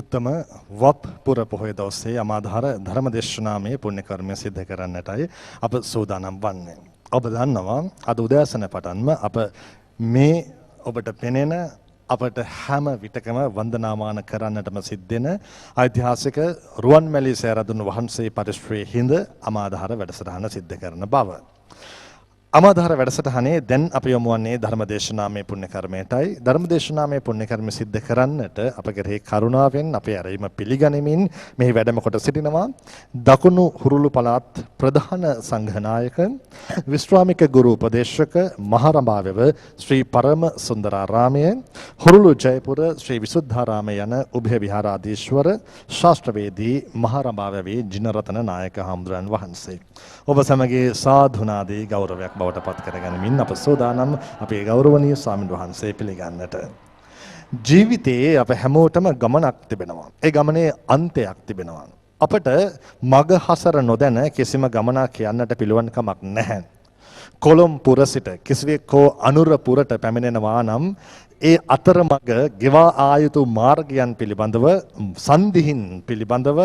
උත්තම වප් පුර පොහොය දවසේ අමාධාර ධර්මදේශනාමේ පුණ්‍ය කර්මය සිද්ධ කරන්නටයි අප සූදානම් වන්නේ. ඔබ දන්නවා අද උදෑසන පටන්ම අප මේ ඔබට පෙනෙන අපට හැම විටකම වන්දනාමාන කරන්නටම සිද්ධෙන ඓතිහාසික රුවන්මැලි සෑරදුන් වහන්සේ පරිශ්‍රයේ හිඳ අමාධාර වැඩසටහන සිද්ධ කරන බව. අමාධාර වැඩසටහනේ දැන් අප යොමු වන්නේ ධර්මදේශනාමය පුණ්‍ය කර්මයටයි. ධර්මදේශනාමය පුණ්‍ය කර්ම සිද්ධ කරන්නට අප කෙරෙහි කරුණාවෙන් අපේ ඇරයීම පිළිගනිමින් මෙහි වැඩම කොට සිටිනවා දකුණු හුරුළු පළාත් ප්‍රධාන සංඝනායක විශ්‍රාමික ගුරු උපදේශක මහරඹාවෙව ශ්‍රී පරම සුන්දරාරාමයේ හුරුළු ජයපුර ශ්‍රී විසුද්ධාරාමයේ යන උභය විහාරාධීශවර ශාස්ත්‍රවේදී මහරඹාවෙවි ජිනරතන නායක හාමුදුරන් වහන්සේ. ඔබ සමගී සාධුනාදී ගෞරවයක් බවට පත් කරගනිමින් අප සෝදානම් අපේ ගෞරවනීය ස්වාමීන් වහන්සේ පිළිගන්නට. ජීවිතයේ අප හැමෝටම ගමනක් තිබෙනවා. ඒ ගමනේ අන්තයක් තිබෙනවා. අපට මග හසර නොදැන කිසිම ගමනක් යන්නට පිළිවන් කමක් නැහැ. කොළොම්පුර සිට කිසිවෙක් හෝ අනුරපුරට පැමිණෙනවා නම් ඒ අතරමඟ ගෙවා ආයුතු මාර්ගයන් පිළිබඳව සන්ධීන් පිළිබඳව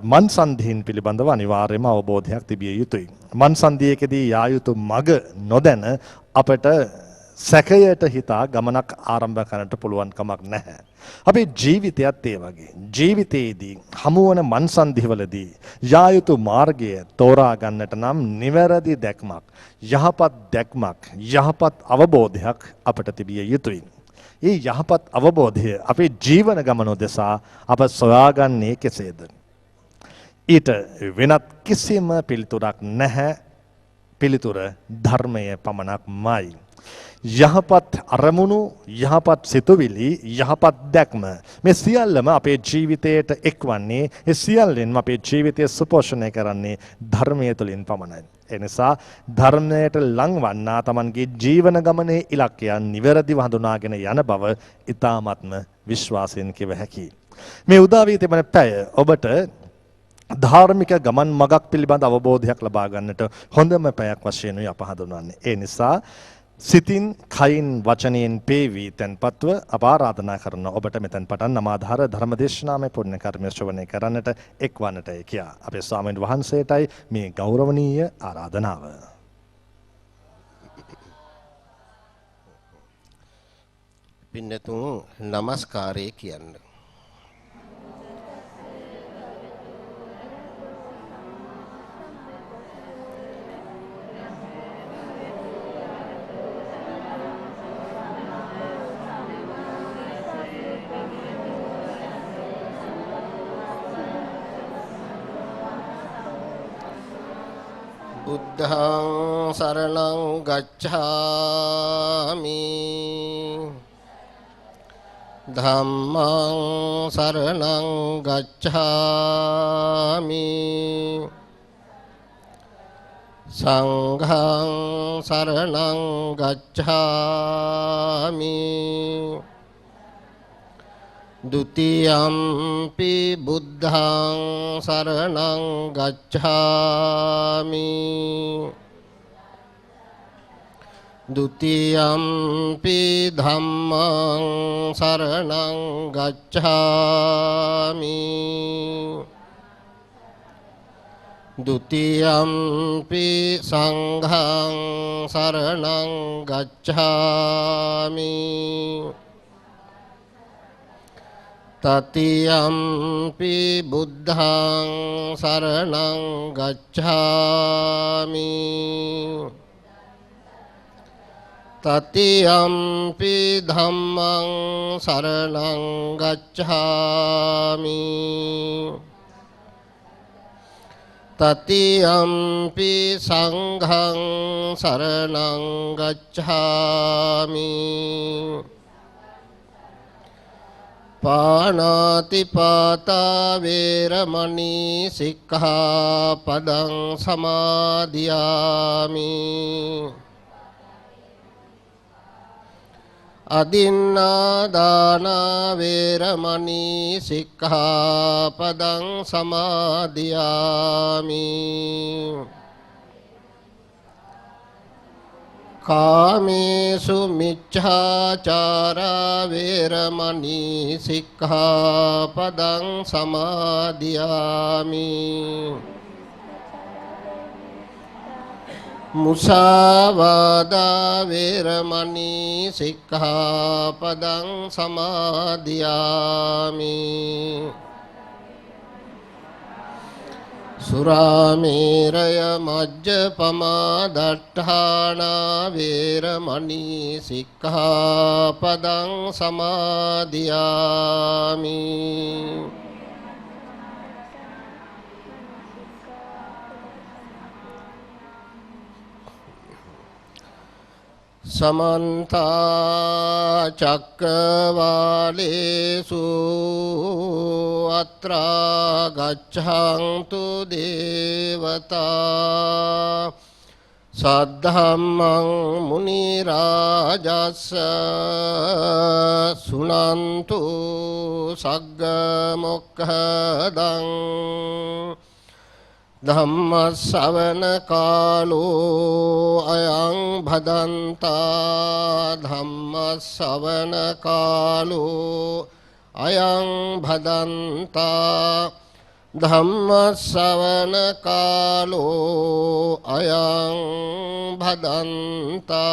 මන් සන්ධීන් පිළිබඳව අනිවාර්යයෙන්ම අවබෝධයක් තිබිය යුතුයි. මන් සන්ධියකදී යා යුතු මඟ නොදැන අපට සැකයට හිතා ගමනක් ආරම්භ කරන්නට පුළුවන් කමක් නැහැ. අපේ ජීවිතයත් ඒ වගේ. ජීවිතයේදී හමුවන මන් සන්ධිවලදී යා යුතු මාර්ගය තෝරා ගන්නට නම් නිවැරදි දැක්මක්, යහපත් දැක්මක්, යහපත් අවබෝධයක් අපට තිබිය යුතුයි. ඒ යහපත් අවබෝධය අපේ ජීවන ගමන උදෙසා අප සොයාගන්නේ කෙසේද? ඊට වෙනත් කිසිම පිළිතුරක් නැහැ. පිළිතුර ධර්මය පමණක්මයි. යහපත් අරමුණු, යහපත් සිතුවිලි, යහපත් දැක්ම මේ සියල්ලම අපේ ජීවිතයට එක්වන්නේ, ඒ සියල්ලෙන්ම අපේ ජීවිතය සුපෝෂණය කරන්නේ ධර්මය තුළින් පමණයි. ඒ නිසා ධර්මයට ලංවන්නා තමන්ගේ ජීවන ගමනේ ඉලක්කයන් නිවැරදිව හඳුනාගෙන යන බව ඉතාමත්ම විශ්වාසයෙන් කිව හැකියි. මේ උදා වී තිබෙන පැය ඔබට ධාර්මික ගමන් මගක් පිළිබඳ අවබෝධයක් ලබා ගන්නට හොඳම පැයක් වශයෙන් අප හඳුන්වන්නේ. ඒ නිසා සිතින්, කයින්, වචනයෙන් පේවි තැන්පත්ව අප ආරාධනා කරන ඔබට මෙතෙන් පටන් අමාධාර ධර්මදේශනාමය පුණ්‍ය කර්මය ශ්‍රවණය කරන්නට එක්වන්නටයි කියා අපේ ස්වාමීන් වහන්සේටයි මේ ගෞරවනීය ආරාධනාව. පින්නතුන් නමස්කාරය කියන්න. බුද්ධං සරණං ගච්ඡාමි ධම්මං සරණං ගච්ඡාමි සංඝං සරණං ගච්ඡාමි ဒုတိယံ පි බුද්ධං සරණං ගච්ඡාමි ဒုတိယံ පි ධම්මං සරණං ගච්ඡාමි ဒုတိယံ පි සංඝං සරණං ගච්ඡාමි තතියම්පි බුද්ධං සරණං ගච්ඡාමි තතියම්පි ධම්මං සරණං ගච්ඡාමි තතියම්පි සංඝං සරණං ගච්ඡාමි පාණාති පාතා වේරමණී සික්ඛාපදං සමාදියාමි අදින්නා දාන වේරමණී සික්ඛාපදං සමාදියාමි කාමේසු මිච්ඡාචාරා වේරමණී සික්ඛාපදං සමාදියාමි. මුසාවාදා වේරමණී සික්ඛාපදං සමාදියාමි. සුරාමේරය මජ්ජපමා දට්ඨානා වේරමණී සික්ඛාපදං සමාදියාමි. समन्त चक्रवालेषु अत्र गच्छन्तु देवता सद्धम्मं मुनिराजस्य सुनन्तु सग्गमुक्खदं धम्मश्रवण कालो अयं भदन्ता धम्मश्रवण कालो अयं भदन्ता धम्मश्रवण कालो अयं भदन्ता.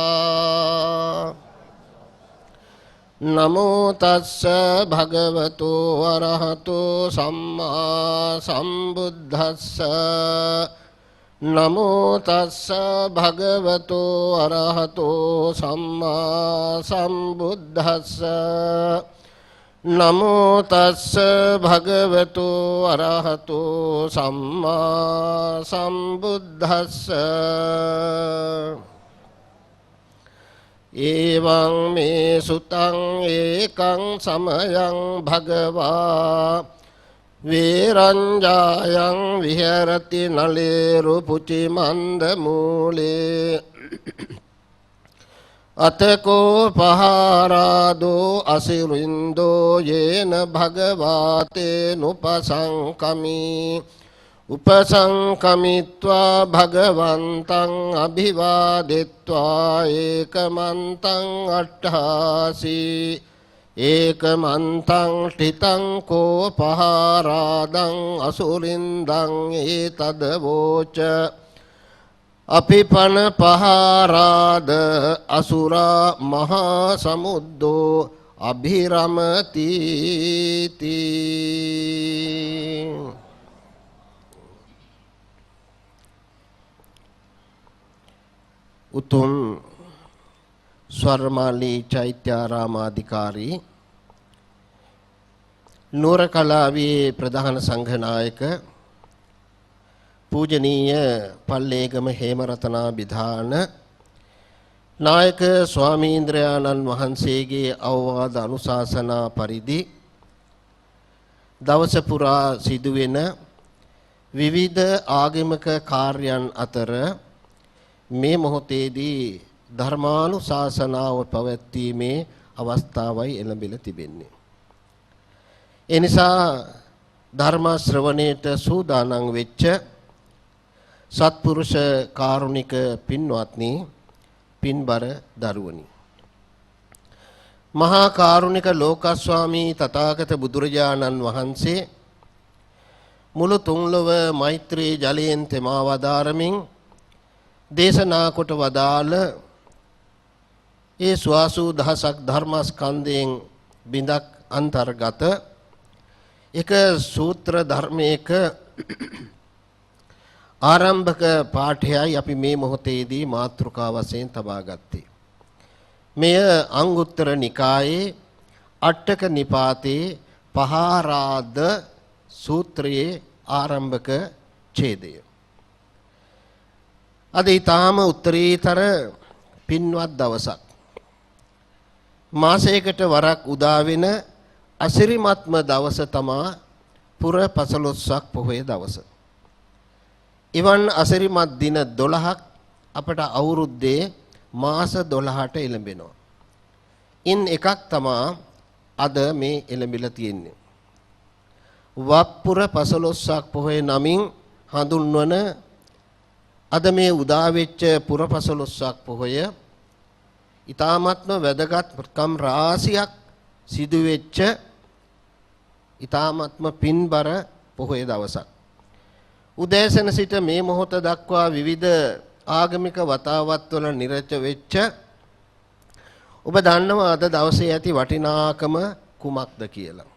नमो तस्स भगवतो अरहतो सम्मा सम्बुद्धस्स नमो तस्स भगवतो अरहतो सम्मा सम्बुद्धस्स नमो तस्स भगवतो अरहतो सम्मा सम्बुद्धस्स. एवं मे सुतं एकं समयं भगवा वीरञ्जायं विहरति नलेरुपुचि मन्दमूले अतको पहारादो असिरिन्दो येन भगवाते नुपसंकमी उपसंकमित्वा भगवन्तं अभिवादित्वा एकमन्तं अट्ठासि एकमन्तं स्थितं कोपहारादं असुरिन्दं एतद्वोच अपिपन पहाराद असुरा महासमुद्रो अभिरमतीति. උතුම් ස්වර්ණමාලී චෛත්‍යාරාමාධිකාරී නුවරකලාවේ ප්‍රධාන සංඝනායක පූජනීය පල්ලේගම හේමරතනාභිධාන නායක ස්වාමීන්ද්‍රයාණන් වහන්සේගේ අවවාද අනුශාසනා පරිදි දවස පුරා සිදුවෙන විවිධ ආගමික කාර්යයන් අතර මේ මොහොතේදී ධර්මානුශාසනාව පැවැත්වීමේ අවස්ථාවයි එළඹිලා තිබෙන්නේ. ඒ නිසා ධර්ම ශ්‍රවණයට සූදානම් වෙච්ච සත්පුරුෂ කාරුණික පින්වත්නි, පින්බර දරුවනි, මහා කාරුණික ලෝකස්වාමී තථාගත බුදුරජාණන් වහන්සේ මුළු තුන්ලොව මෛත්‍රී ජලයෙන් තෙමා වදාරමින් දේශනා කොට වදාළ ඒ ස්වාසූ දහසක් ධර්මස්කන්ධයෙන් බිඳක් අන්තර්ගත එක සූත්‍ර ධර්මයක ආරම්භක පාඨයයි අපි මේ මොහොතේදී මාතෘකා වශයෙන් තබා ගත්තේ. මෙය අංගුත්තර නිකායේ අට්ඨක නිපාතේ පහාරාද සූත්‍රයේ ආරම්භක ඡේදය. අද ඊටාම උත්තරීතර පින්වත් දවසක්. මාසයකට වරක් උදා වෙන අසිරිමත්ම දවස තමා පුර 15ක් පොහොය දවස. ඉවන් අසිරිමත් දින 12ක් අපට අවුරුද්දේ මාස 12ට එළඹෙනවා. ඉන් එකක් තමා අද මේ එළඹිලා තියෙන්නේ. වප්පුර 15ක් පොහොය නමින් හඳුන්වන අද මේ උදා වෙච්ච පුර 15ක් පොහොය ඊ타ත්ම වැදගත්කම් රාශියක් සිදු වෙච්ච ඊ타ත්ම පින්බර පොහොය දවසක්. උදෑසන සිට මේ මොහොත දක්වා විවිධ ආගමික වතාවත් වල නිරත වෙච්ච ඔබ දන්නවා අද දවසේ ඇති වටිනාකම කුමක්ද කියලා.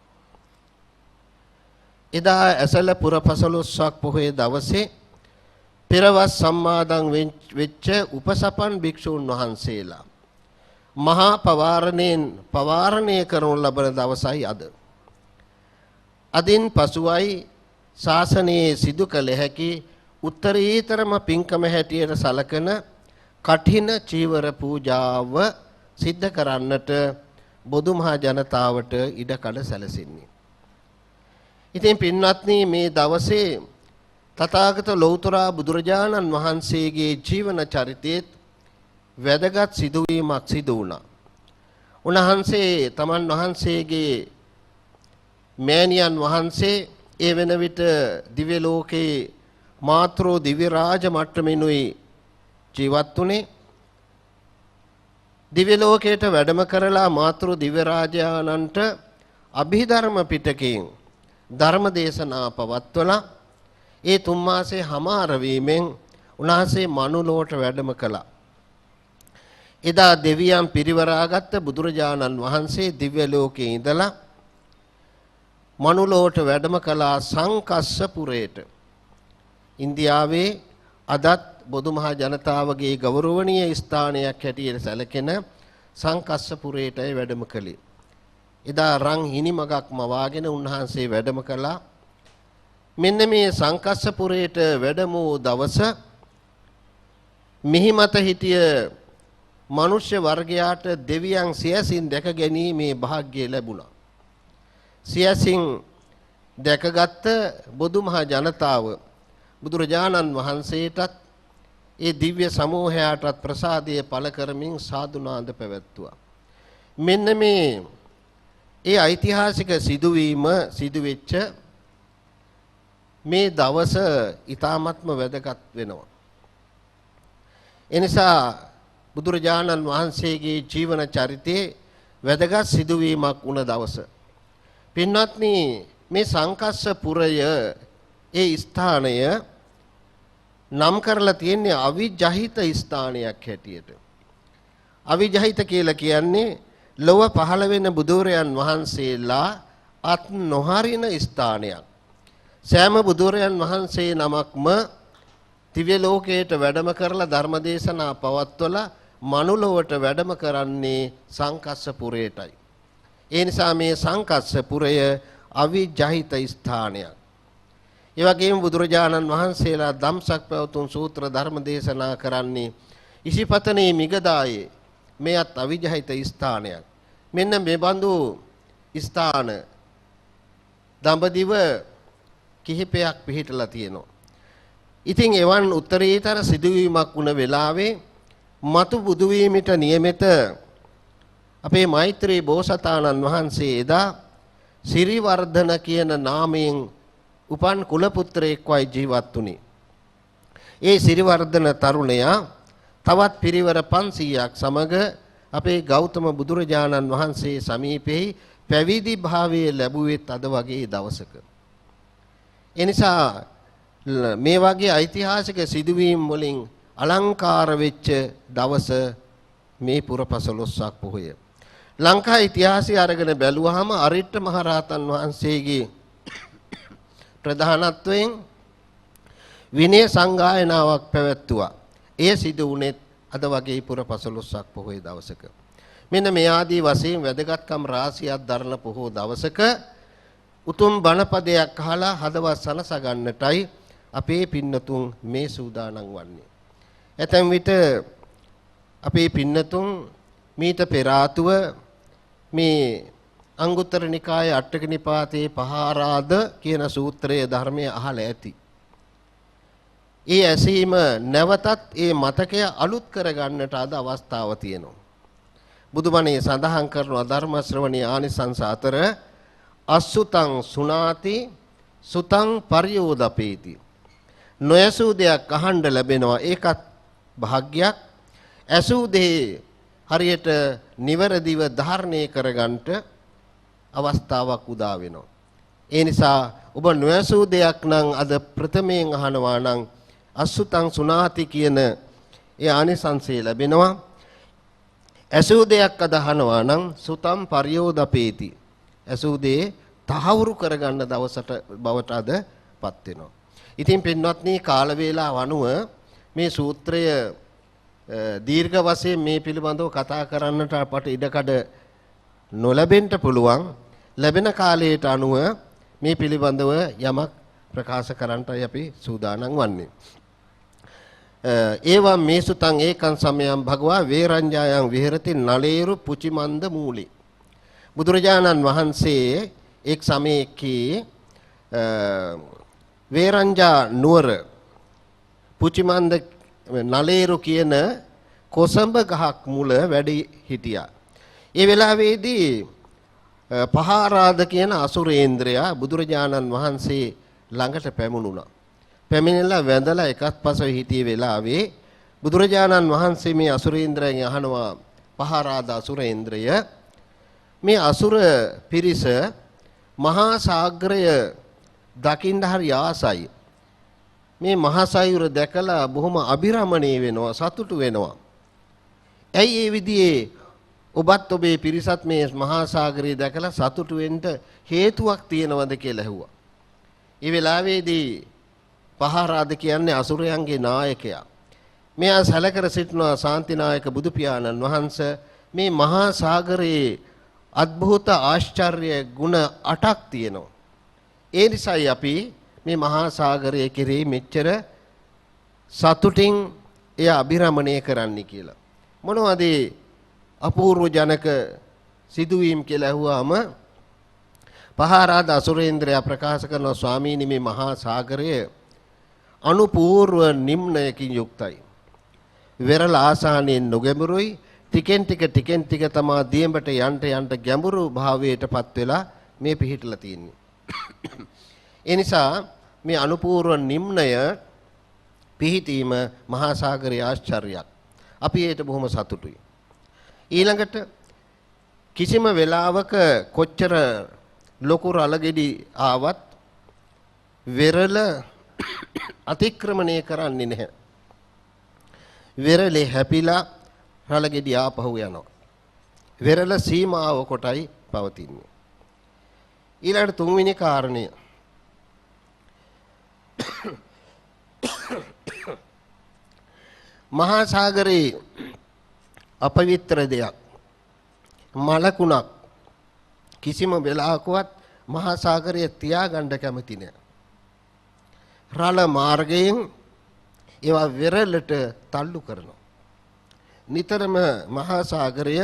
එදා ඇසල පුරපසළොස්වක් පොහොය දවසේ පෙරවස් සම්මාදන් වෙච්ච උපසපන් භික්ෂූන් වහන්සේලා මහා පවාරණය කරනු ලබන දවසයි අද. අදින් පසුවයි ශාසනයේ සිදු කළ හැකි උත්තරීතරම පින්කම හැටියට සලකන කඨින චීවර පූජාව සිද්ධ කරන්නට බොදු මහා ජනතාවට ඉඩකඩ සැලසෙන්නේ. ඉතින් පින්වත්නි මේ දවසේ තථාගත ලෞතර බුදුරජාණන් වහන්සේගේ ජීවන චරිතයේත් වැදගත් සිදුවීමක් සිදු වුණා. උන්වහන්සේ තමන් වහන්සේගේ මෑණියන් වහන්සේ ඒ වෙන විට දිව්‍ය ලෝකේ මාතෘ දිව්‍ය රාජ මට්ටමිනුයි ජීවත් වුණේ. දිව්‍ය ලෝකයට වැඩම කරලා මාතෘ දිව්‍ය රාජානන්ට අභිධර්ම පිටකයෙන් ධර්ම දේශනා පවත්වලා ඒ 3 මාසේ හමාර වීමෙන් උන්වහන්සේ මනුලොවට වැඩම කළා. එදා දෙවියන් පිරිවරාගත්ත බුදුරජාණන් වහන්සේ දිව්‍ය ලෝකයේ ඉඳලා මනුලොවට වැඩම කළා සංකස්සපුරයට. ඉන්දියාවේ අදත් බොදු මහා ජනතාවගේ ගෞරවනීය ස්ථානයක් හැටියට සැලකෙන සංකස්සපුරයටයි වැඩම කළේ. එදා රන් හිණිමගක් මවාගෙන උන්වහන්සේ වැඩම කළා. මෙන්න මේ සංකස්සපුරයට වැඩම වූ දවස මිහි මත හිටිය මනුෂ්‍ය වර්ගයාට දෙවියන් සියසින් දැක ගැනීමේ වාසනාව ලැබුණා. සියසින් දැකගත් බොදු මහා ජනතාව බුදුරජාණන් වහන්සේටත් ඒ දිව්‍ය සමූහයාටත් ප්‍රසාදය පළ කරමින් සාදුනාද පැවැත්තුවා. මෙන්න මේ ඒ ඓතිහාසික සිදුවීම සිදුවෙච්ච මේ දවස ඊ타ත්ම වැදගත් වෙනවා. එනිසා බුදුරජාණන් වහන්සේගේ ජීවන චරිතයේ වැදගත් සිදුවීමක් වුණ දවස. පින්වත්නි මේ සංකස්සපුරය ඒ ස්ථානය නම් කරලා තියෙන්නේ අවිජහිත ස්ථානයක් හැටියට. අවිජහිත කියලා කියන්නේ ලොව පහළ වෙන බුදුරයන් වහන්සේලා අත් නොහරින ස්ථානයක්. සෑම බුදුරයන් වහන්සේ නමක්ම දිව්‍ය ලෝකයට වැඩම කරලා ධර්මදේශනා පවත්වලා මනුලොවට වැඩම කරන්නේ සංකස්සපුරයටයි. ඒ නිසා මේ සංකස්සපුරය අවිජහිත ස්ථානයක්. ඒ වගේම බුදුරජාණන් වහන්සේලා ධම්සක් පැවතුම් සූත්‍ර ධර්ම දේශනා කරන්නේ ඉසිපතනේ මිගදායේ මෙයත් අවිජහිත ස්ථානයක්. මෙන්න මේ බඳු ස්ථාන දඹදිව කිහිපයක් පිහිටලා තියෙනවා. ඉතින් එවන් උත්තරීතර සිදුවීමක් වුණ වෙලාවේ මතු බුදු වීමට නියමිත අපේ මෛත්‍රී බෝසතාණන් වහන්සේ එදා සිරිවර්ධන කියන නාමයෙන් උපන් කුල පුත්‍රයෙක් වයි ජීවත් වුණේ. ඒ සිරිවර්ධන තරුණයා තවත් පිරිවර 500ක් සමග අපේ ගෞතම බුදුරජාණන් වහන්සේ සමීපෙහි පැවිදි භාවයේ ලැබුවෙත් අද වගේ දවසක. එනිසා මේ වගේ ඓතිහාසික සිදුවීම් වලින් අලංකාර වෙච්ච දවස මේ පුරපසළොස්වක් පොහොය. ලංකා ඉතිහාසය අරගෙන බැලුවාම අරිට්ඨ මහරහතන් වහන්සේගේ ප්‍රධානත්වයෙන් විනය සංගායනාවක් පැවැත්තුවා. එය සිදු වුණේ අද වගේ පුරපසළොස්වක් පොහොය දවසක. මෙන්න මේ ආදී වශයෙන් වැදගත්කම් රාශියක් දරන පොහොය දවසක උතුම් බණපදයක් අහලා හදවත් සනස ගන්නටයි අපේ පින්නතුන් මේ සූදානම් වන්නේ. ඇතැම් විට අපේ පින්නතුන් මීට පෙර ආතුව මේ අංගුත්තර නිකායේ අටක නිපාතේ පහාරාද කියන සූත්‍රයේ ධර්මයේ අහලා ඇති. ඒ ඇසීම නැවතත් ඒ මතකය අලුත් කරගන්නට අද අවස්ථාව තියෙනවා. බුදුබණේ සඳහන් කරන ධර්ම ශ්‍රවණී ආනිසංස අතර අසුතං සුනාති සුතං පරියෝදපේති. නොයසූ දෙයක් අහන්න ලැබෙනවා ඒකත් භාග්යක්. ඇසූ දේ හරියට නිවැරදිව ධාරණය කරගන්නට අවස්ථාවක් උදා වෙනවා. ඒ නිසා ඔබ නොයසූ දෙයක් නම් අද ප්‍රථමයෙන් අහනවා නම් අසුතං සුනාති කියන ඒ ආනිසංසය ලැබෙනවා. ඇසූ දෙයක් අද අහනවා නම් සුතම් පරියෝදපේති. ඇසූ දේ තහවුරු කරගන්න දවසට බවට අදපත් වෙනවා. ඉතින් පින්වත්නි කාල වේලාව අනුව මේ සූත්‍රය දීර්ඝ වශයෙන් මේ පිළිබඳව කතා කරන්නට අපට ඉඩකඩ නොලැබෙන්න පුළුවන්. ලැබෙන කාලයට අනුව මේ පිළිබඳව යමක් ප්‍රකාශ කරන්නටයි අපි සූදානම් වන්නේ. ඒවා මේ සුතං ඒකං සමයං භගවා වේරංජායන් විහෙරති නලේරු පුචිමන්ද මූලි. බුදුරජාණන් වහන්සේ එක් සමයකී වේරංජා නුවර පුචිමන්ද නලේරු කියන කොසඹ ගහක් මුල වැඩි හිටියා. ඒ වෙලාවේදී පහාරාද කියන අසුරේන්ද්‍රයා බුදුරජාණන් වහන්සේ ළඟට පැමුණුණා. පැමිණිලා වැඳලා එකත්පසව හිටියේ වෙලාවේ බුදුරජාණන් වහන්සේ මේ අසුරේන්ද්‍රයන් අහනවා පහාරාද අසුරේන්ද්‍රය මේ අසුර පිරිස මහා සාගරය දකින්න හරි ආසයි. මේ මහා සයුර දැකලා බොහොම අබිරමණීය වෙනවා සතුටු වෙනවා. ඇයි ඒ විදිහේ ඔබත් ඔබේ පිරිසත් මේ මහා සාගරය දැකලා සතුටු වෙන්න හේතුවක් තියෙනවද කියලා ඇහුවා. ඒ වෙලාවේදී පහාරාද කියන්නේ අසුරයන්ගේ නායකයා. මෙයා සැලකර සිටිනවා ශාන්තිනායක බුදු පියාණන් වහන්සේ මේ මහා සාගරයේ අద్භූත ආශ්චර්ය ගුණ 8ක් තියෙනවා. ඒ නිසායි අපි මේ මහා සාගරය කෙරෙහි මෙච්චර සතුටින් එය අභිරමණය කරන්න කියලා. මොනවද අපූර්ව ජනක සිදුවීම් කියලා අහුවාම පහාරාද අසුරේන්ද්‍රයා ප්‍රකාශ කරන ස්වාමීනි මේ මහා සාගරය අනුපූර්ව නිම්නයකින් යුක්තයි. වෙරළ ආසානයෙන් නොගැඹුරුයි ටිකෙන් ටික තමා දියඹට යන්න ගැඹුරු භාවයටපත් වෙලා මේ පිහිටලා තියෙන්නේ. ඒ නිසා මේ අනුපූර්ව නිම්නය පිහිටීම මහා සාගරයේ ආශ්චර්යයක්. අපි ඒට බොහොම සතුටුයි. ඊළඟට කිසිම වෙලාවක කොච්චර ලොකු රළගෙඩි ආවත් වෙරළ අතික්‍රමණය කරන්නේ නැහැ. වෙරළේ හැපිලා රළගෙඩි ආපහු යනවා. වෙරළ සීමාව කොටයි පවතින්නේ. ඊළඟට තුන්වෙනි කාරණය මහා සාගරේ අපවිත්‍ර දෙයක් මලකුණක් කිසිම වෙලාවකවත් මහා සාගරය තියාගන්න කැමති නෑ. රළ මාර්ගයෙන් ඒවා වෙරළට තල්ලු කරනවා. නිතරම මහා සාගරය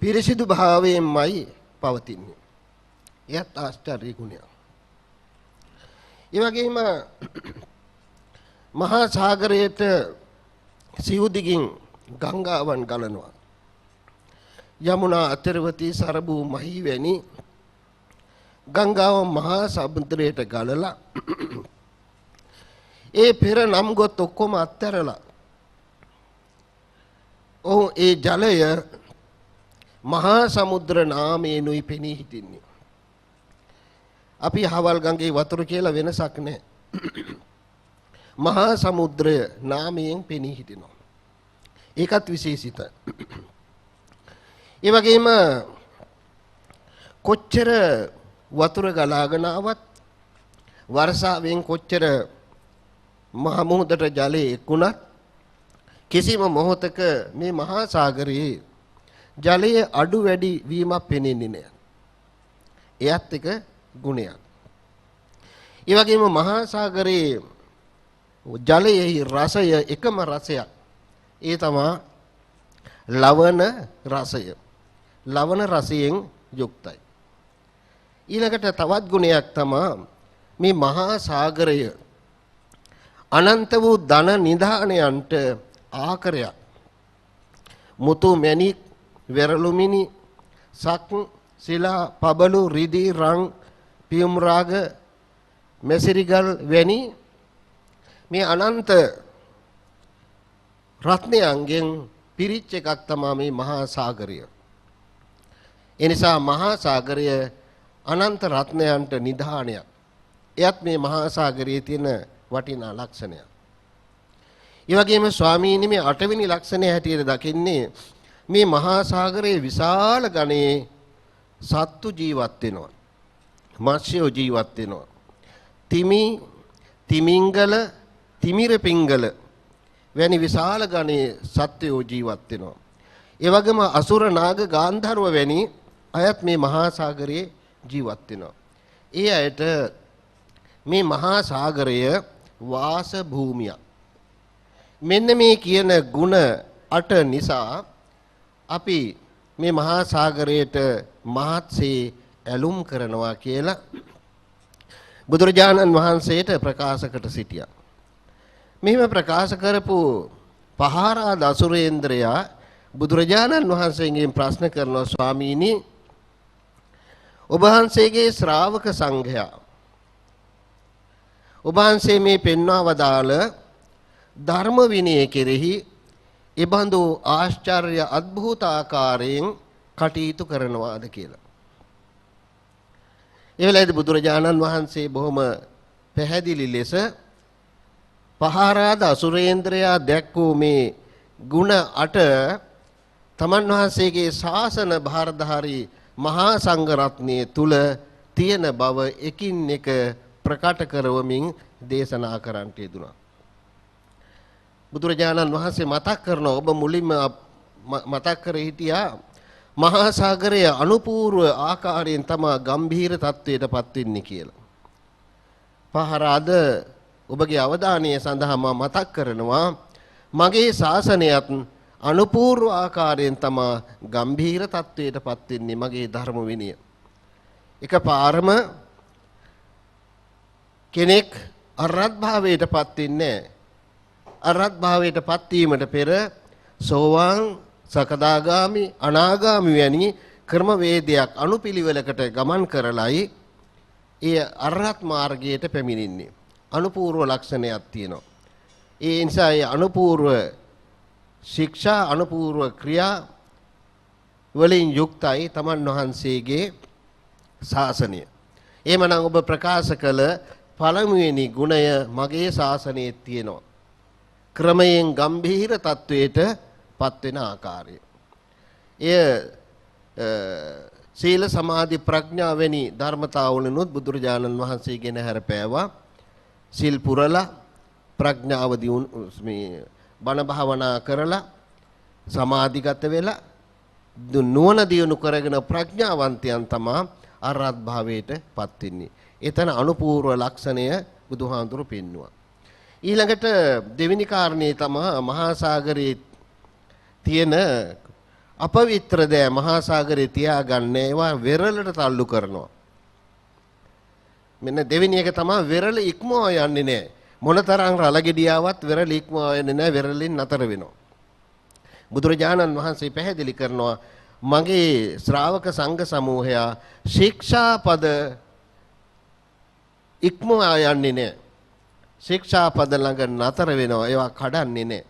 පිරිසිදු භාවයෙන්මයි පවතින්නේ. එයත් ආශ්චර්ය ගුණයක්. ඒ වගේම මහා සාගරයට සිවුදිගින් ගංගාවන් ගලනවා. යමුනා අතරවතී සරබු මහී වැනි ගංගාව මහා සමුද්‍රයට ගලලා ඒ පෙර නම් ගොත් ඔක්කොම අත්හැරලා ඒ ජලය මහා සමුද්‍ර නාමයෙන්ුයි පෙනී හිටින්නේ. අපි හවල් ගඟේ වතුර කියලා වෙනසක් නැහැ. මහා සමුද්‍රය නාමයෙන් පෙනී හිටිනවා. ඒකත් විශේෂිතයි. ඒ වගේම කොච්චර වතුර ගලාගෙන ආවත් වර්ෂාවෙන් කොච්චර මහ මුහුදට ජලය එක්ුණත් කිසිම මොහොතක මේ මහා සාගරයේ ජලයේ අඩු වැඩි වීමක් පෙනෙන්නේ නැහැ. එයත් එක ගුණයක්. ඒ වගේම මහා සාගරයේ ජලයේ රසය එකම රසයක්. ඒ තමයි ලවණ රසය. ලවණ රසයෙන් යුක්තයි. ඊළඟට තවත් ගුණයක් තමයි මේ මහා සාගරය අනන්ත වූ ධන නිධානයන්ට ආකරයක්. මුතු මැණික් වෙරළුමිනි සක් සිලා පබළු රිදී රං පියුම් රාග මෙසිරිගල් වැනි මේ අනන්ත රත්නයන්ගෙන් පිරිච්ච එකක් තමයි මේ මහා සාගරය. ඒ නිසා මහා සාගරය අනන්ත රත්නයන්ට නිධානයක්. එයත් මේ මහා සාගරයේ තියෙන වටිනා ලක්ෂණයක්. ඒ වගේම ස්වාමීනි මේ 8 වෙනි ලක්ෂණය හැටියට දකින්නේ මේ මහා සාගරයේ විශාල ගණයේ සත්තු ජීවත් වෙනවා. මත්ස්‍යෝ ජීවත් වෙනවා. තිමි, තිමිංගල, තිමිර පිංගල වැනි විශාල ගණයේ සත්වයෝ ජීවත් වෙනවා. ඒ වගේම අසුර නාග ගාන්ධර්ව වැනි අයත් මේ මහා සාගරයේ ජීවත් වෙනවා. ඒ අයට මේ මහා සාගරය වාස භූමියක්. මෙන්න මේ කියන ಗುಣ 8 නිසා අපි මේ මහා සාගරයට මහත්සේ ඇලුම් කරනවා කියලා බුදුරජාණන් වහන්සේට ප්‍රකාශකට සිටියා. මෙහිම ප්‍රකාශ කරපු පහාරාද අසුරේන්ද්‍රයා බුදුරජාණන් වහන්සේගෙන් ප්‍රශ්න කරනවා ස්වාමීනි ඔබ වහන්සේගේ ශ්‍රාවක සංඝයා ඔබ වහන්සේ මේ පෙන්වා වදාළ ධර්ම විනය කෙරෙහි එබඳු ආශ්චර්ය අద్භූත ආකාරයෙන් කටයුතු කරනවාද කියලා. ඒ වෙලාවේදී බුදුරජාණන් වහන්සේ බොහොම පැහැදිලි ලෙස පහාරාද අසුරේන්ද්‍රයා දැක්වූ මේ ಗುಣ 8 තමන් වහන්සේගේ ශාසන භාරධාරී මහා සංඝ රත්නයේ තුල තියෙන බව එකින් එක ප්‍රකට කරවමින් දේශනා කරන්නට යෙදුණා. බුදුරජාණන් වහන්සේ මතක් කරනවා ඔබ මුලින්ම මතක් කර හිටියා මහා සාගරයේ අනුපූර්ව ආකාරයෙන් තමයි ගම්භීර තත්වයට පත් වෙන්නේ කියලා. පහරාද ඔබගේ අවධානය සඳහා මම මතක් කරනවා මගේ ශාසනයත් අනුපූර්ව ආකාරයෙන් තමයි ගම්භීර තත්වයට පත් වෙන්නේ මගේ ධර්ම විනය. එකපාරම කෙනෙක් අරහත් භාවයට පත් වෙන්නේ නැහැ. අරහත් භාවයට පත් වීමට පෙර සෝවාන් සකදාගාමි අනාගාමි වැනි ක්‍රමවේදයක් අනුපිළිවෙලකට ගමන් කරලයි ඒ අරහත් මාර්ගයට පැමිණෙන්නේ. අනුපූර්ව ලක්ෂණයක් තියෙනවා. ඒ නිසා ඒ අනුපූර්ව ශික්ෂා අනුපූර්ව ක්‍රියා වලින් යුක්තයි තමන් වහන්සේගේ ශාසනය. එහෙමනම් ඔබ ප්‍රකාශ කළ පළමුවෙනි ගුණය මගේ ශාසනයේ තියෙනවා. ක්‍රමයෙන් ගම්භීර තත්වයට පත් වෙන ආකාරය. එය සීල සමාධි ප්‍රඥා වැනි ධර්මතාවලුනුත් බුදුරජාණන් වහන්සේගෙන හැරපෑවා. සිල් පුරලා ප්‍රඥාව දියුණු මේ බණ භාවනා කරලා සමාධිගත වෙලා නුවණ දියුණු කරගෙන ප්‍රඥාවන්තයන් තමා අරහත් භාවයට පත් වෙන්නේ. එතන අනුපූර්ව ලක්ෂණය බුදුහාඳුරු පෙන්වුවා. ඊළඟට දෙවෙනි කාරණේ තමයි මහා සාගරයේ තියෙන අපවිත්‍ර දෑ මහා සාගරේ තියාගන්න ඒවා වෙරළට තල්ලු කරනවා. මෙන්න දෙවෙනි එක තමයි වෙරළ ඉක්මව යන්නේ නැහැ. මොනතරම් රළගෙඩියාවත් වෙරළ ඉක්මව යන්නේ නැහැ. වෙරළින් නතර වෙනවා. බුදුරජාණන් වහන්සේ පැහැදිලි කරනවා මගේ ශ්‍රාවක සංඝ සමූහයා ශික්ෂාපද ඉක්මව යන්නේ නැහැ. ශික්ෂාපද ළඟ නතර වෙනවා. ඒවා කඩන්නේ නැහැ.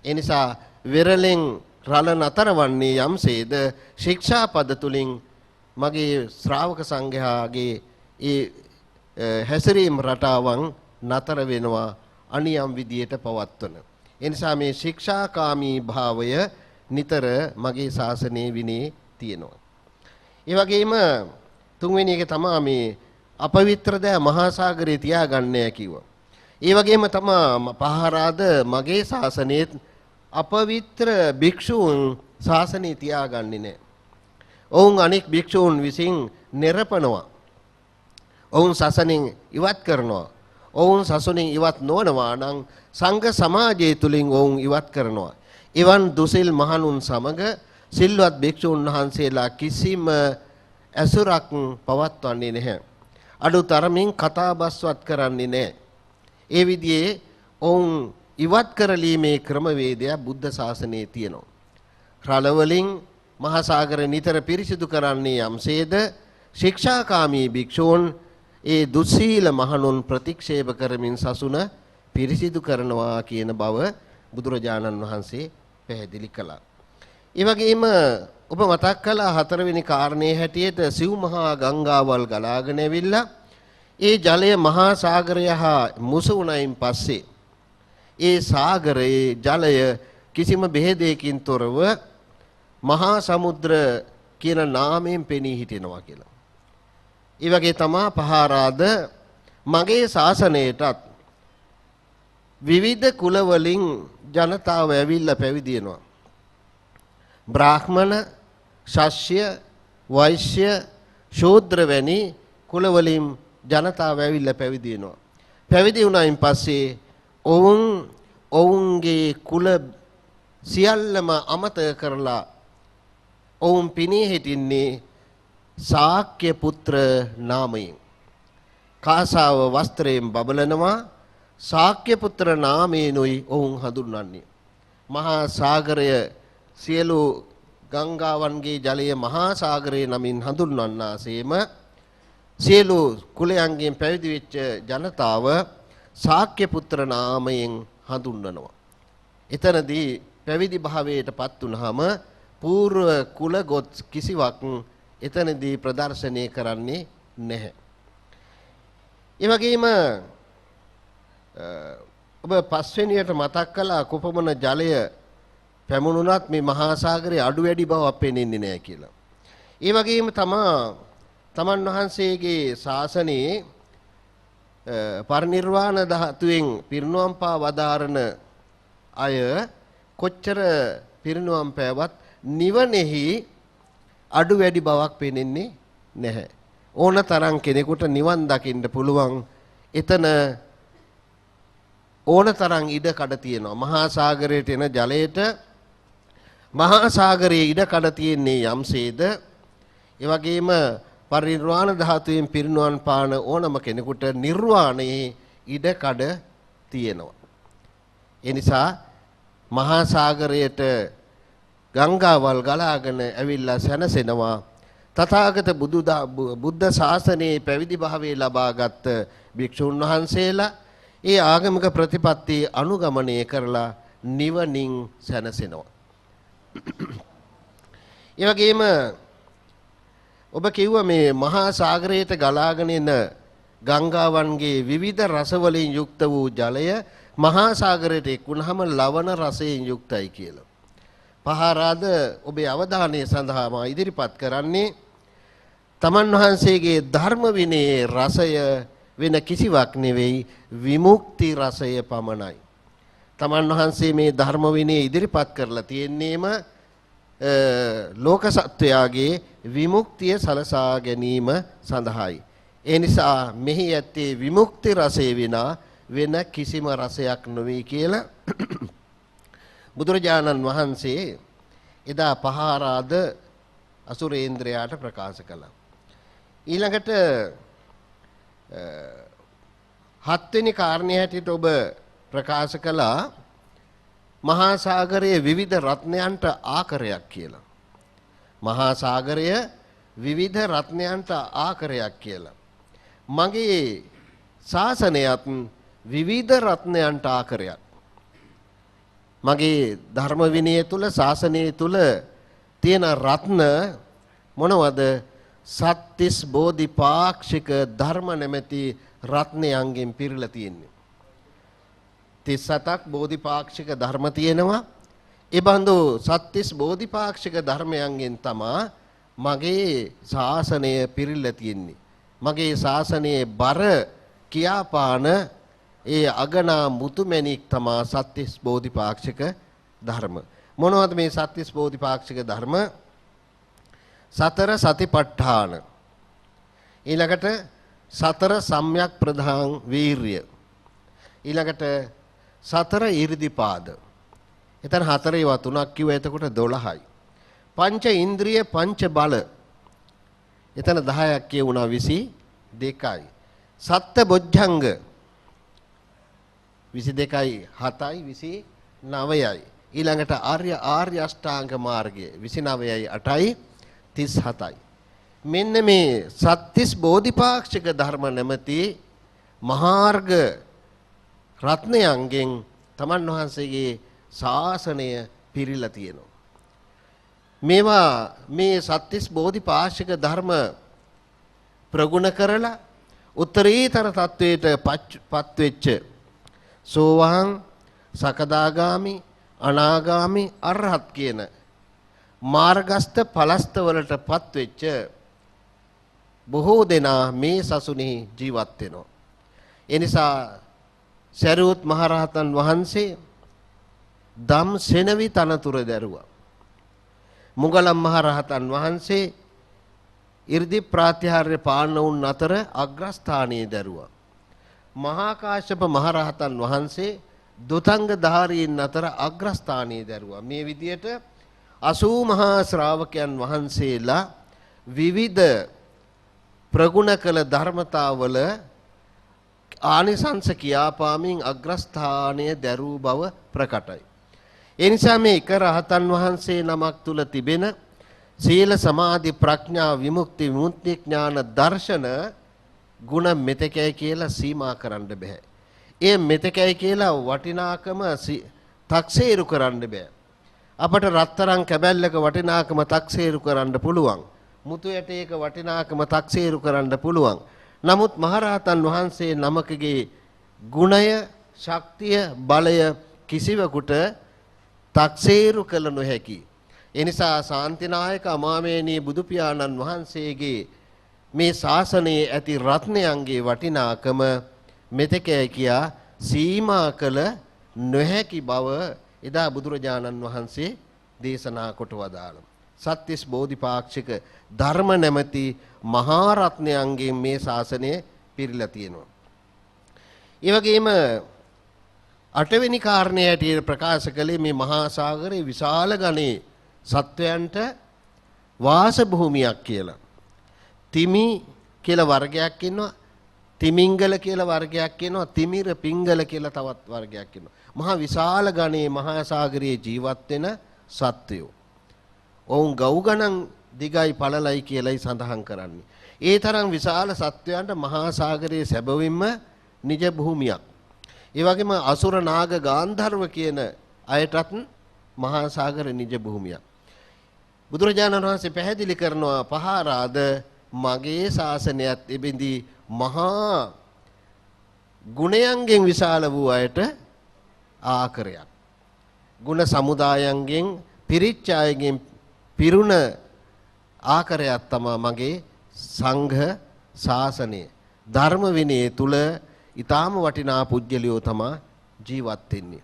ඒ නිසා වෙරළෙන් රළ නතර වන්නේ යම්සේද ශික්ෂාපද තුලින් මගේ ශ්‍රාවක සංඝයාගේ ඒ හැසිරීම් රටාවන් නතර වෙනවා අනියම් විදියට පවත්වන. ඒ නිසා මේ ශික්ෂාකාමී භාවය නිතර මගේ ශාසනයේ විනේ තියෙනවා. ඒ වගේම තුන්වෙනි එක තමයි මේ අපවිත්‍ර දෑ මහා සාගරේ තියාගන්නේ කිව්වා. ඒ වගේම තමයි පහරාද මගේ ශාසනයේ අපවිත්‍ර භික්ෂූන් ශාසනය තියාගන්නේ නැහැ. ඔවුන් අනෙක් භික්ෂූන් විසින් නිරපනවා. ඔවුන් සසනින් ඉවත් කරනවා. ඔවුන් සසුනින් ඉවත් නොවනවා නම් සංඝ සමාජය තුලින් ඔවුන් ඉවත් කරනවා. එවන් දුසිල් මහණුන් සමග සිල්වත් භික්ෂූන් වහන්සේලා කිසිම ඇසුරක් පවත්වන්නේ නැහැ. අඩුතරමින් කතාබස්වත් කරන්නේ නැහැ. ඒ විදිහේ ඔවුන් ඉවත් කරලීමේ ක්‍රමවේදය බුද්ධ ශාසනයේ තියෙනවා. රළ වලින් මහා සාගර නිතර පිරිසිදු කරන්නේ යම්සේද ශික්ෂාකාමී භික්ෂූන් ඒ දුස්සීල මහණුන් ප්‍රතික්ෂේප කරමින් සසුන පිරිසිදු කරනවා කියන බව බුදුරජාණන් වහන්සේ පැහැදිලි කළා. ඒ වගේම ඔබ මතක් කළා හතරවෙනි කාරණේ හැටියට සිව් මහා ගංගාවල් ගලාගෙන ඇවිල්ලා ඒ ජලය මහා සාගරය හා මුසු වුණයින් පස්සේ ඒ සාගරයේ ජලය කිසිම බෙහෙදයකින් තොරව මහා සමුද්‍ර කියන නාමයෙන් පෙනී හිටිනවා කියලා. ඒ වගේ තමා පහාරාද මගේ ශාසනයටත් විවිධ කුල වලින් ජනතාව ඇවිල්ලා පැවිදි වෙනවා. බ්‍රාහ්මණ, ශාස්ත්‍ය, වෛශ්‍ය, ශූද්‍ර වැනි කුල වලින් ජනතාව ඇවිල්ලා පැවිදි වෙනවා. පැවිදි වුණායින් පස්සේ ඔවුන්ගේ කුල සියල්ලම අමතක කරලා ඔවුන් පිනී හිටින්නේ ශාක්‍ය පුත්‍ර නාමයෙන්. කාසාව වස්ත්‍රයෙන් බබලනවා ශාක්‍ය පුත්‍ර නාමයෙන්ුයි ඔවුන් හඳුන්වන්නේ. මහා සාගරය සියලු ගංගාවන්ගේ ජලය මහා සාගරය නමින් හඳුන්වන්නාseම සියලු කුලයන්ගෙන් පැවිදි වෙච්ච ජනතාව ශාක්‍ය පුත්‍ර නාමයෙන් හඳුන්වනවා. එතනදී පැවිදි භාවයටපත් වුනහම పూర్ව කුල ගොත් කිසිවක් එතනදී ප්‍රදර්ශනය කරන්නේ නැහැ. ඒ වගේම ඔබ පස්වෙනියට මතක් කළා කොපමණ ජලය පැමුණුණත් මේ මහා සාගරයේ අඩු වැඩි බවක් පේන්නේ නැහැ කියලා. ඒ වගේම තමන් වහන්සේගේ ශාසනයේ පරිනිර්වාණ ධාතුවෙන් පිරිනුවම් පා වදාරන අය කොච්චර පිරිනුවම් පෑවත් නිවනෙහි අඩු වැඩි බවක් පේන්නේ නැහැ. ඕන තරම් කෙනෙකුට නිවන් දකින්න පුළුවන්. එතන ඕන තරම් ඉඩ කඩ තියෙනවා. මහා සාගරයට එන ජලයට මහා සාගරයේ ඉඩ කඩ තියෙන්නේ යම්සේද ඒ වගේම පරිනිර්වාණ ධාතුවෙන් පිරිනුවන් පාන ඕනම කෙනෙකුට නිර්වාණයේ ඉඩ කඩ තියෙනවා. ඒ නිසා මහා සාගරයට ගංගාවල් ගලාගෙන ඇවිල්ලා සැනසෙනවා. තථාගත බුද්ධ ශාසනයේ පැවිදි භාවයේ ලබාගත් භික්ෂුන් වහන්සේලා ඒ ආගමික ප්‍රතිපත්ති අනුගමනය කරලා නිවනින් සැනසෙනවා. ඒ වගේම ඔබ කිව්වා මේ මහා සාගරයට ගලාගෙන එන ගංගාවන්ගේ විවිධ රස වලින් යුක්ත වූ ජලය මහා සාගරයට එක්වුනහම ලවණ රසයෙන් යුක්තයි කියලා. පහාරාද ඔබේ අවධානය සඳහා මා ඉදිරිපත් කරන්නේ තමන් වහන්සේගේ ධර්ම විනයේ රසය වෙන කිසිවක් නෙවෙයි විමුක්ති රසය පමණයි. තමන් වහන්සේ මේ ධර්ම විනය ඉදිරිපත් කරලා තියෙන්නේම ලෝක සත්වයාගේ විමුක්තිය සලසා ගැනීම සඳහායි. ඒ නිසා මෙහි ඇත්තේ විමුක්ති රසය විනා වෙන කිසිම රසයක් නොවේ කියලා බුදුරජාණන් වහන්සේ එදා පහාරාද අසුරේන්ද්‍රයාට ප්‍රකාශ කළා. ඊළඟට හත්වෙනි කාරණේ හැටියට ඔබ ප්‍රකාශ කළා මහා සාගරයේ විවිධ රත්නයන්ට ආකරයක් කියලා. මහා සාගරය විවිධ රත්නයන්ට ආකරයක් කියලා. මගේ ශාසනයත් විවිධ රත්නයන්ට ආකරයක්. මගේ ධර්ම විනය තුල ශාසනය තුල තියෙන රත්න මොනවද? සත්‍තිස් බෝධිපාක්ෂික ධර්ම නැමැති රත්නයන්ගෙන් පිරීලා තියෙන්නේ. 37ක් බෝධිපාක්ෂික ධර්ම තියෙනවා. ඒ බඳු සත්‍තිස් බෝධිපාක්ෂික ධර්මයන්ගෙන් තමා මගේ ශාසනය පිරීලා තියෙන්නේ. මගේ ශාසනයේ බර කියාපාන ඒ අගනා මුතුමැණික් තමා සත්‍තිස් බෝධිපාක්ෂික ධර්ම. මොනවද මේ සත්‍තිස් බෝධිපාක්ෂික ධර්ම? සතර සතිපට්ඨාන, ඊළඟට සතර සම්‍යක් ප්‍රධාන වීර්ය, ඊළඟට සතර ඉරිදිපාද. එතන හතරේ වා තුනක් කිව්ව එතකොට 12යි. පංච ඉන්ද්‍රිය පංච බල. එතන 10ක් කියුණා 22යි. සත්ත බොජ්ජංග 22යි 7යි 29යි. ඊළඟට ආර්ය අෂ්ටාංග මාර්ගය 29යි 8යි 37යි. මෙන්න මේ සත්‍තිස් බෝධිපාක්ෂික ධර්ම නැමැති මහාර්ග රත්නයන්ගෙන් තමන් වහන්සේගේ ශාසනය පිරීලා තියෙනවා. මේවා මේ සත්‍තිස් බෝධිපාශික ධර්ම ප්‍රගුණ කරලා උත්තරීතර තත්වයට පත් වෙච්ච සෝවාන් සකදාගාමි අනාගාමි අරහත් කියන මාර්ගස්ත ඵලස්ත වලට පත් වෙච්ච බොහෝ දෙනා මේ සසුනේ ජීවත් වෙනවා. ඒ නිසා සරියුත් මහරහතන් වහන්සේ ධම් සෙනවි තනතුර දැරුවා. මුගලන් මහරහතන් වහන්සේ 이르දි ප්‍රාතිහාර්ය පාණවුන් අතර අග්‍රස්ථානයේ දැරුවා. මහා කාශ්‍යප මහරහතන් වහන්සේ දුතංග ධාරීන් අතර අග්‍රස්ථානයේ දැරුවා. මේ විදියට 80 මහා ශ්‍රාවකයන් වහන්සේලා විවිධ ප්‍රගුණ කළ ධර්මතාවල ආනිසංස කියාපාමින් අග්‍රස්ථානය දැරූ බව ප්‍රකටයි. ඒ නිසා මේ එක රහතන් වහන්සේ නමක් තුල තිබෙන සීල සමාධි ප්‍රඥා විමුක්ති විමුක්ති ඥාන දර්ශන ගුණ මෙතකයි කියලා සීමා කරන්න බෑ. ඒ මෙතකයි කියලා වටිනාකම තක්සේරු කරන්න බෑ. අපට රත්තරන් කැබැල්ලක වටිනාකම තක්සේරු කරන්න පුළුවන්. මුතු ඇටයක වටිනාකම තක්සේරු කරන්න පුළුවන්. නමුත් මහරහතන් වහන්සේ නමකගේ ගුණය, ශක්තිය, බලය කිසිවෙකුට තක්සේරු කළ නොහැකි. එනිසා ශාන්තිනායක අමාමේනී බුදු පියාණන් වහන්සේගේ මේ ශාසනයේ ඇති රත්නයන්ගේ වටිනාකම මෙතෙකයි කියා සීමා කළ නොහැකි බව එදා බුදුරජාණන් වහන්සේ දේශනා කොට වදාළා. සත්‍තිස් බෝධිපාක්ෂික ධර්ම නැමැති මහා රත්නයන්ගෙන් මේ ශාසනය පිරීලා තියෙනවා. ඒ වගේම අටවෙනි කාරණේ හැටියට ප්‍රකාශ කළේ මේ මහා සාගරයේ විශාල ගණේ සත්වයන්ට වාස භූමියක් කියලා. තිමි කියලා වර්ගයක් ඉන්නවා. තිමිංගල කියලා වර්ගයක් ඉන්නවා. තිමිර පිංගල කියලා තවත් වර්ගයක් ඉන්නවා. මහා විශාල ගණේ මහා සාගරයේ ජීවත් වෙන සත්වයෝ. ඔවුන් ගව් ගණන් දිගයි පළලයි කියලායි සඳහන් කරන්නේ. ඒ තරම් විශාල සත්වයන්ට මහා සාගරයේ සැබවින්ම නිජ භූමියක්. ඒ වගේම අසුර නාග ගාන්ධර්ව කියන අයටත් මහා සාගර නිජ භූමියක්. බුදුරජාණන් වහන්සේ පැහැදිලි කරනවා පහාරාද මගේ ශාසනයත් එබඳි මහා ගුණයන්ගෙන් විශාල වූ අයට ආකරයක්. ගුණ සමුදායන්ගෙන් පිරිච්ච අයගෙන් පිරුණ ආකරයක් තමයි මගේ සංඝ ශාසනය. ධර්ම විනය තුල ඊටාම වටිනා පුජ්‍යලියෝ තමයි ජීවත් වෙන්නේ.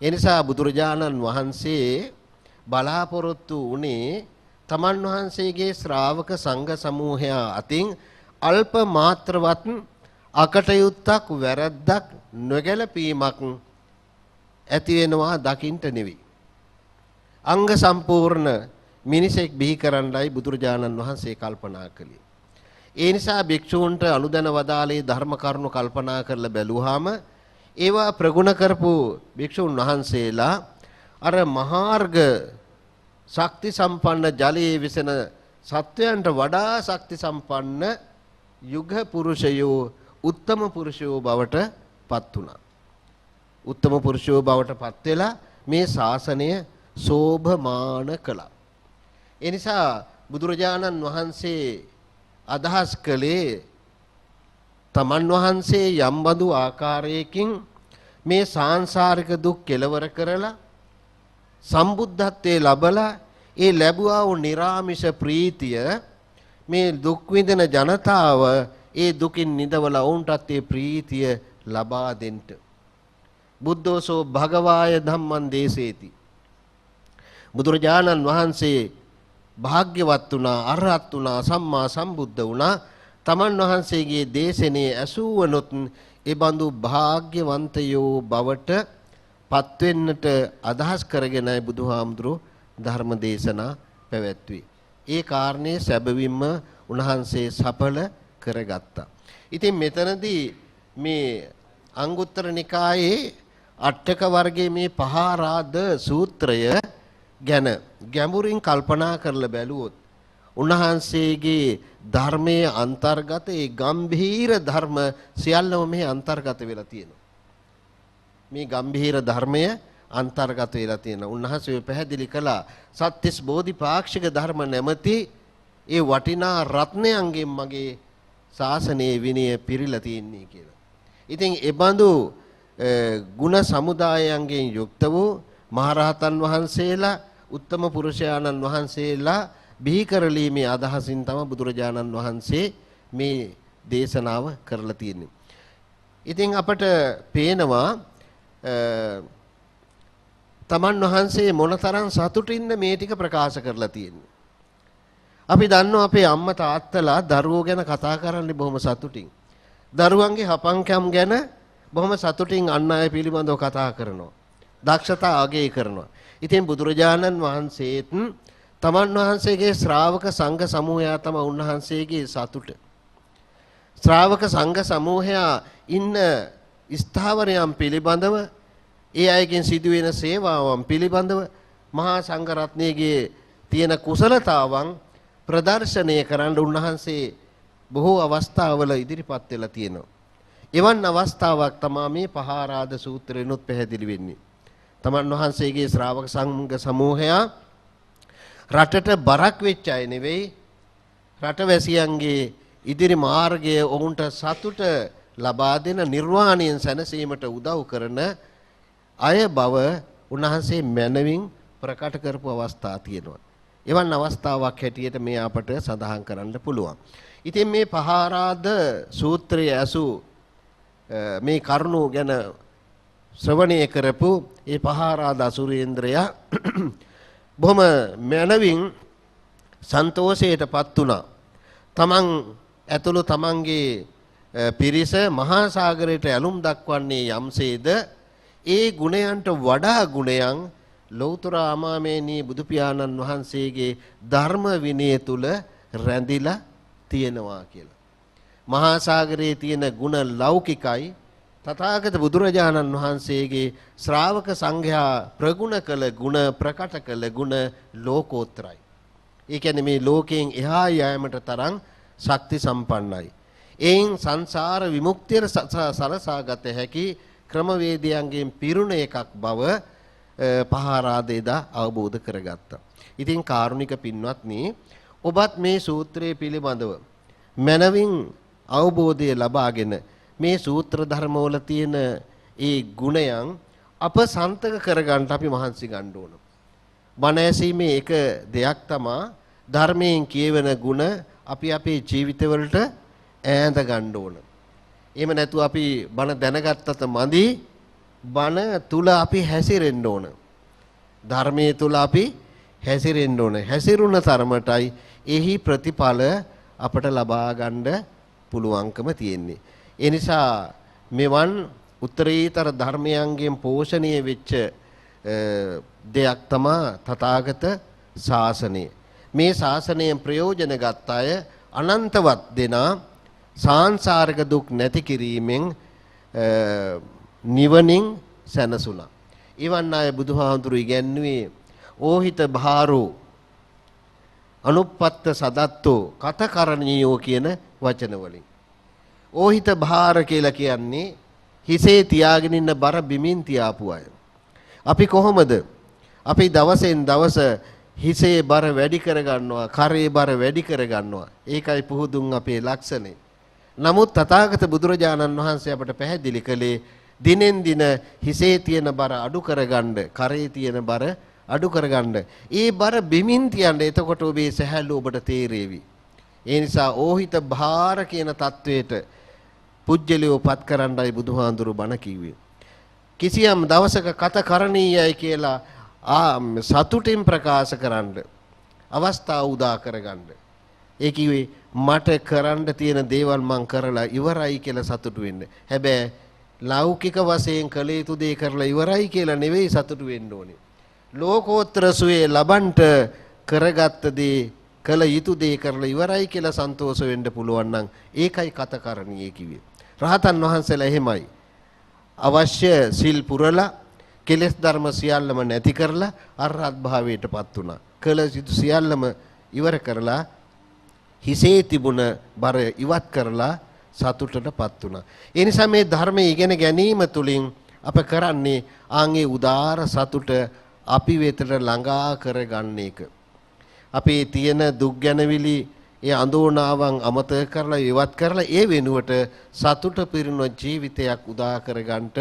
ඒ නිසා බුදුරජාණන් වහන්සේ බලාපොරොත්තු වුණේ තමන් වහන්සේගේ ශ්‍රාවක සංඝ සමූහයා අතින් අල්ප මාත්‍රවත් අකටයුත්තක් වැරද්දක් නොගැලපීමක් ඇති වෙනවා දකින්ට නෙවෙයි. අංග සම්පූර්ණ මිනිසෙක් බිහි කරන්නයි බුදුරජාණන් වහන්සේ කල්පනා කළේ. ඒ නිසා භික්ෂූන්ට අනුදැන වදාළේ ධර්ම කරුණු කල්පනා කරලා බැලුවාම ඒවා ප්‍රගුණ කරපු භික්ෂුන් වහන්සේලා අර මහාර්ග ශක්ති සම්පන්න ජලයේ විසෙන සත්වයන්ට වඩා ශක්ති සම්පන්න යුග පුරුෂයෝ උත්තම පුරුෂයෝ බවට පත් වුණා. උත්තම පුරුෂයෝ බවට පත් වෙලා මේ ශාසනය සෝභමාන කළා. ඒ නිසා බුදුරජාණන් වහන්සේ අදහස් කළේ තමන් වහන්සේ යම්බඳු ආකාරයකින් මේ සාංශාරික දුක් කෙලවර කරලා සම්බුද්ධත්වයේ ලැබලා ඒ ලැබුවා වූ නිරාමිෂ ප්‍රීතිය මේ දුක් විඳින ජනතාව ඒ දුකින් නිදවලා වුන්ටත් ඒ ප්‍රීතිය ලබා දෙන්න. බුද්ධෝසෝ භගවාය ධම්මං දේසේති. බුදුරජාණන් වහන්සේ භාග්‍යවත් වුණා, අරහත් වුණා, සම්මා සම්බුද්ධ වුණා. තමන් වහන්සේගේ දේශනේ ඇසූවනොත් ඒ බඳු භාග්‍යවන්තයෝ බවට පත් වෙන්නට අදහස් කරගෙනයි බුදුහාමුදුරෝ ධර්ම දේශනා පැවැත්වුවේ. ඒ කාරණේ සැබවින්ම උන්වහන්සේ සඵල කරගත්තා. ඉතින් මෙතනදී මේ අංගුත්තර නිකායේ අටක වර්ගයේ මේ පහාරාද සූත්‍රය ගැන ගැඹුරින් කල්පනා කරලා බැලුවොත් උන්වහන්සේගේ ධර්මයේ අන්තර්ගත ඒ ගම්භීර ධර්ම සියල්ලම මෙහි අන්තර්ගත වෙලා තියෙනවා. මේ ගම්භීර ධර්මය අන්තර්ගත වෙලා තියෙනවා. උන්වහන්සේ පැහැදිලි කළා සත්‍තිස් බෝධිපාක්ෂික ධර්ම නැමැති ඒ වටිනා රත්නයන්ගෙන් මගේ ශාසනයේ විනය පිරීලා තියෙන්නේ කියලා. ඉතින් ඒ බඳු ගුණ සමුදායයන්ගෙන් යුක්ත වූ මහරහතන් වහන්සේලා උත්තම පුරුෂයාණන් වහන්සේලා බිහි කරලීමේ අදහසින් තමයි බුදුරජාණන් වහන්සේ මේ දේශනාව කරලා තියෙන්නේ. ඉතින් අපට පේනවා තමන් වහන්සේ මොනතරම් සතුටින්ද මේ ටික ප්‍රකාශ කරලා තියෙන්නේ. අපි දන්නවා අපේ අම්මා තාත්තලා දරුවෝ ගැන කතා කරන්නේ බොහොම සතුටින්. දරුවන්ගේ හපංකම් ගැන බොහොම සතුටින් අන් අය පිළිබඳව කතා කරනවා. දක්ෂතා අගය කරනවා. ඉතින් බුදුරජාණන් වහන්සේත් තමන් වහන්සේගේ ශ්‍රාවක සංඝ සමූහයා තම උන්වහන්සේගේ සතුට. ශ්‍රාවක සංඝ සමූහයා ඉන්න ස්ථාවරයන් පිළිබඳව ඒ අයගෙන් සිදුවෙන සේවාවන් පිළිබඳව මහා සංඝ රත්නයේ තියෙන කුසලතාවන් ප්‍රදර්ශනය කරන්න උන්වහන්සේ බොහෝ අවස්ථාවල ඉදිරිපත් වෙලා තියෙනවා. එවන් අවස්ථාවක් තමයි මේ පහාරාද සූත්‍රෙනුත් පැහැදිලි වෙන්නේ. තමන් වහන්සේගේ ශ්‍රාවක සංඝ සමූහයා රටට බරක් වෙච්ච අය නෙවෙයි, රටවැසියන්ගේ ඉදිරි මාර්ගය ඔවුන්ට සතුට ලබා දෙන නිර්වාණයෙන් සැනසීමට උදව් කරන අය බව උන්වහන්සේ මැනවින් ප්‍රකට කරපු අවස්ථා තියෙනවා. එවන් අවස්ථාවක් හැටියට මේ අපට සඳහන් කරන්න පුළුවන්. ඉතින් මේ පහාරාද සූත්‍රයේ ඇසු මේ කරුණු ගැන ශ්‍රවණය කරපු ඒ පහාරාද අසුරේන්ද්‍රයා බොහොම මනවින් සන්තෝෂයටපත් වුණා. තමන් ඇතුළු තමන්ගේ පිරිස මහා සාගරයට ඇලුම් දක්වන්නේ යම්සේද ඒ ගුණයන්ට වඩා ගුණයන් ලෞතර ආමාමේනී බුදු පියාණන් වහන්සේගේ ධර්ම විනය තුල රැඳිලා තියෙනවා කියලා. මහා සාගරයේ තියෙන ගුණ ලෞකිකයි, තථාගත බුදුරජාණන් වහන්සේගේ ශ්‍රාවක සංඝයා ප්‍රගුණ කළ ගුණ, ප්‍රකට කළ ගුණ ලෝකෝත්තරයි. ඒ කියන්නේ මේ ලෝකයෙන් එහා යෑමට තරම් ශක්ති සම්පන්නයි. එයින් සංසාර විමුක්තිය සලසාගත හැකි ක්‍රමවේදයන්ගෙන් පිරුණ එකක් බව පහාරාදේදා අවබෝධ කරගත්තා. ඉතින් කාරුණික පින්වත්නි, ඔබත් මේ සූත්‍රයේ පිළිබඳව මනවින් අවබෝධය ලබාගෙන මේ සූත්‍ර ධර්මවල තියෙන ඒ ගුණයන් අප සන්තක කරගන්න අපි මහන්සි ගන්න ඕන. බණ ඇසීමේ එක දෙයක් තමයි ධර්මයෙන් කියවෙන ගුණ අපි අපේ ජීවිතවලට ඈඳ ගන්න ඕන. එහෙම නැතුව අපි බණ දැනගත්තට මදි, බණ තුල අපි හැසිරෙන්න ඕන. ධර්මයේ තුල අපි හැසිරෙන්න ඕන. හැසිරුණ තරමටයි එහි ප්‍රතිඵල අපට ලබා ගන්න පුළුවන්කම තියෙන්නේ. ඒ නිසා මෙවන් උත්තරීතර ධර්මයන්ගෙන් පෝෂණය වෙච්ච දෙයක් තමයි තථාගත ශාසනය. මේ ශාසනයෙන් ප්‍රයෝජන ගත් අය අනන්තවත් දෙනා සාංශාරික දුක් නැති කිරීමෙන් නිවනින් සැනසුණා. ඊවන් අය බුදුහාමුදුරු ඉගැන්වුවේ ඕහිත භාරෝ අනුපත්ත සදත්තෝ කතකරණීයෝ කියන වචන වලින්. ඕහිත භාර කියලා කියන්නේ හිසේ තියාගෙන ඉන්න බර බිමින් තියාපු අය. අපි කොහොමද? අපි දවසෙන් දවස හිසේ බර වැඩි කරගන්නවා, කරේ බර වැඩි කරගන්නවා. ඒකයි පුහුදුන් අපේ ලක්ෂණය. නමුත් තථාගත බුදුරජාණන් වහන්සේ අපට පැහැදිලි කළේ දිනෙන් දින හිසේ තියෙන බර අඩු කරගන්න, කරේ තියෙන බර අඩු කරගන්න. ඒ බර බිමින් තියන්න. එතකොට ඔබේ සැහැල්ලුව ඔබට තේරෙවි. ඒ නිසා ඕහිත භාර කියන தത്വයට පුජ්‍යලියෝ පත් කරන්නයි බුදුහාඳුරු බණ කිව්වේ. කිසියම් දවසක කත කරණීයයි කියලා සතුටින් ප්‍රකාශ කරන්න, අවස්ථාව උදා කරගන්න. ඒ කිව්වේ මට කරන්න තියෙන දේවල් මං කරලා ඉවරයි කියලා සතුටු වෙන්න. හැබැයි ලෞකික වශයෙන් කළ යුතු දේ කරලා ඉවරයි කියලා නෙවෙයි සතුටු වෙන්න ඕනේ. ලෝකෝත්තර සුවේ ලබන්ට කරගත්ත දේ, කළ යුතු දේ කරලා ඉවරයි කියලා සන්තෝෂ වෙන්න පුළුවන් නම් ඒකයි කතකරණීය කිව්වේ. රහතන් වහන්සේලා එහෙමයි. අවශ්‍ය සිල් පුරලා කෙලෙස් ධර්ම සියල්ලම නැති කරලා අරහත් භාවයටපත් වුණා. කළ යුතු සියල්ලම ඉවර කරලා හිසේ තිබුණ බර ඉවත් කරලා සතුටටපත් වුණා. ඒ නිසා මේ ධර්මයේ ඉගෙන ගැනීම තුළින් අප කරන්නේ ආන්ගේ උදාර සතුට අපි වෙතට ළඟා කරගන්න එක. අපේ තියෙන දුක් ගැනවිලි ඒ අඳෝනාවන් අමතක කරලා ඉවත් කරලා ඒ වෙනුවට සතුට පිරුණු ජීවිතයක් උදා කරගන්නට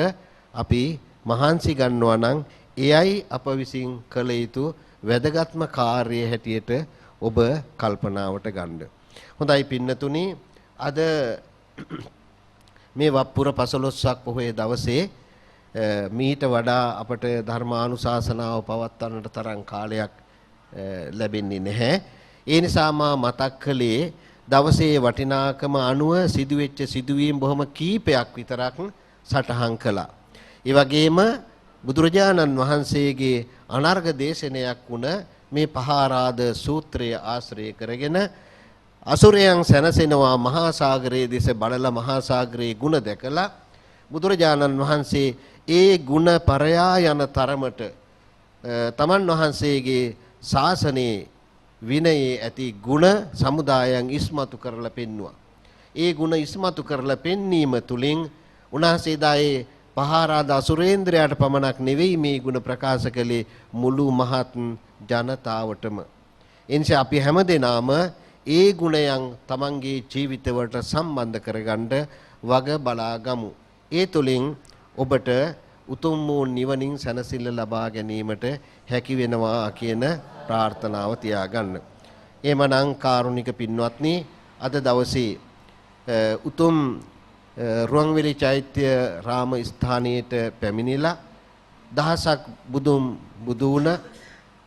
අපි මහන්සි ගන්නවා නම් එයයි අප විසින් කළ යුතු වැදගත්ම කාර්යය හැටියට ඔබ කල්පනාවට ගන්න. හොඳයි පින්නතුනි, අද මේ වප්පුර 15ක් පොහොය දවසේ මීට වඩා අපට ධර්මානුශාසනාව පවත්වන්නට තරම් කාලයක් ලැබෙන්නේ නැහැ. ඒ නිසා මා මතක් කළේ දවසේ වටිනාකම අනුව සිදුවෙච්ච සිදුවීම් බොහොම කීපයක් විතරක් සටහන් කළා. ඒ වගේම බුදුරජාණන් වහන්සේගේ අනර්ග දේශනයක් වුණ මේ පහාරාද සූත්‍රය ආශ්‍රය කරගෙන අසුරයන් සැනසෙනවා මහා සාගරයේ දෙස බලලා මහා සාගරයේ ගුණ දැකලා බුදුරජාණන් වහන්සේ ඒ ගුණ පරයා යන තරමට තමන් වහන්සේගේ ශාසනයේ විනයේ ඇති ගුණ සමුදායන් ඉස්මතු කරලා පෙන්වුවා. ඒ ගුණ ඉස්මතු කරලා පෙන්වීම තුලින් උන්වහන්සේ දායේ පහාරාද අසුරේන්ද්‍රයාට පමණක් නෙවෙයි මේ ගුණ ප්‍රකාශ කළේ මුළු මහත් ජනතාවටම. එනිසා අපි හැමදෙනාම ඒ ගුණයන් තමන්ගේ ජීවිතවලට සම්බන්ධ කරගන්න වග බලා ගමු. ඒ තුලින් ඔබට උතුම් වූ නිවනින් සැනසෙල්ල ලබා ගැනීමට හැකි වෙනවා කියන ප්‍රාර්ථනාව තියාගන්න. එමනම් කාරුණික පින්වත්නි, අද දවසේ උතුම් රුවන්වැලි චෛත්‍ය රාම ස්ථානයට පැමිණිලා දහසක් බුදු වුණ,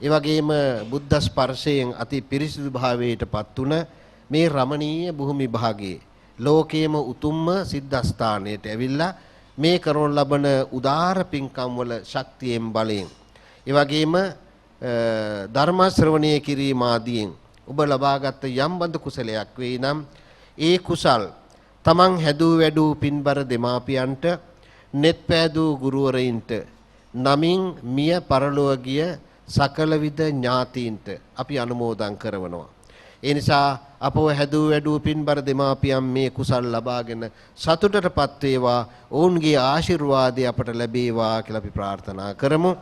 ඒ වගේම බුද්ධ ස්පර්ශයෙන් අති පිරිසිදු භාවයට පත් වුණ මේ රමණීය භූමි භාගයේ ලෝකයේම උතුම්ම සිද්ධාස්ථානයට ඇවිල්ලා මේ කරන ලබන උදාර පින්කම් වල ශක්තියෙන් බලයෙන්, ඒ වගේම ධර්ම ශ්‍රවණය කිරීම ආදීන් ඔබ ලබාගත් යම් බඳු කුසලයක් වෙයි නම් ඒ කුසල් තමන් හැදූ වැඩූ පින්බර දෙමාපියන්ට, net පෑදූ ගුරුවරයින්ට, නමින් මිය පරලොව ගිය සකල විද ඥාතීන්ට අපි අනුමෝදන් කරනවා. ඒ නිසා අපව හැදූ වැඩූ පින්බර දෙමාපියන් මේ කුසල් ලබාගෙන සතුටටපත් වේවා, ඔවුන්ගේ ආශිර්වාදය අපට ලැබේවා කියලා අපි ප්‍රාර්ථනා කරමු.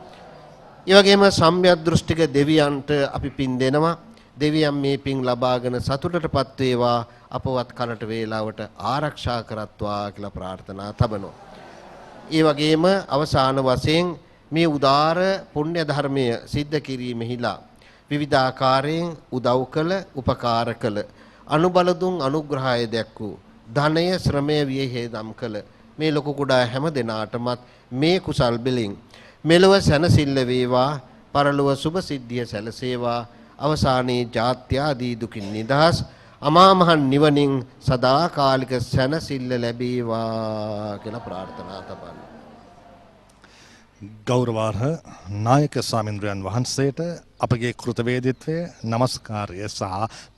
ඒ වගේම සම්‍යක් දෘෂ්ටික දෙවියන්ට අපි පින් දෙනවා. දෙවියන් මේ පින් ලබාගෙන සතුටටපත් වේවා, අපවත් කලට වේලාවට ආරක්ෂා කරත්වා කියලා ප්‍රාර්ථනා තබනවා. ඒ වගේම අවසාන වශයෙන් මේ උදාර පුණ්‍ය ධර්මය සිද්ධ කිරීමෙහිලා විවිධාකාරයෙන් උදව් කළ, උපකාර කළ, අනුබල දුන් අනුග්‍රහය දැක්වූ, ධනය ශ්‍රමය වියහිදම් කළ මේ ලොකු කුඩා හැම දෙනාටමත් මේ කුසල් බෙලින් මෙලොව සැනසෙල්ල වේවා, පරලොව සුභ සිද්ධිය සැලසේවා, අවසානයේ ජාත්‍යාදී දුකින් නිදහස්, අමා මහ නිවනින් සදාකාලික සැනසෙල්ල ලැබේවා කියලා ප්‍රාර්ථනා තබන්න. ගෞරවාර්හ නායක ස්වාමින්ද්‍රයන් වහන්සේට අපගේ කෘතවේදීත්වය, නමස්කාරය සහ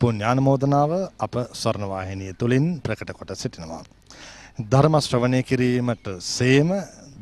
පුණ්‍යානුමෝදනාව අප ස්වර්ණවාහිනිය තුලින් ප්‍රකට කොට සිටිනවා. ධර්ම ශ්‍රවණය කිරීමට සේම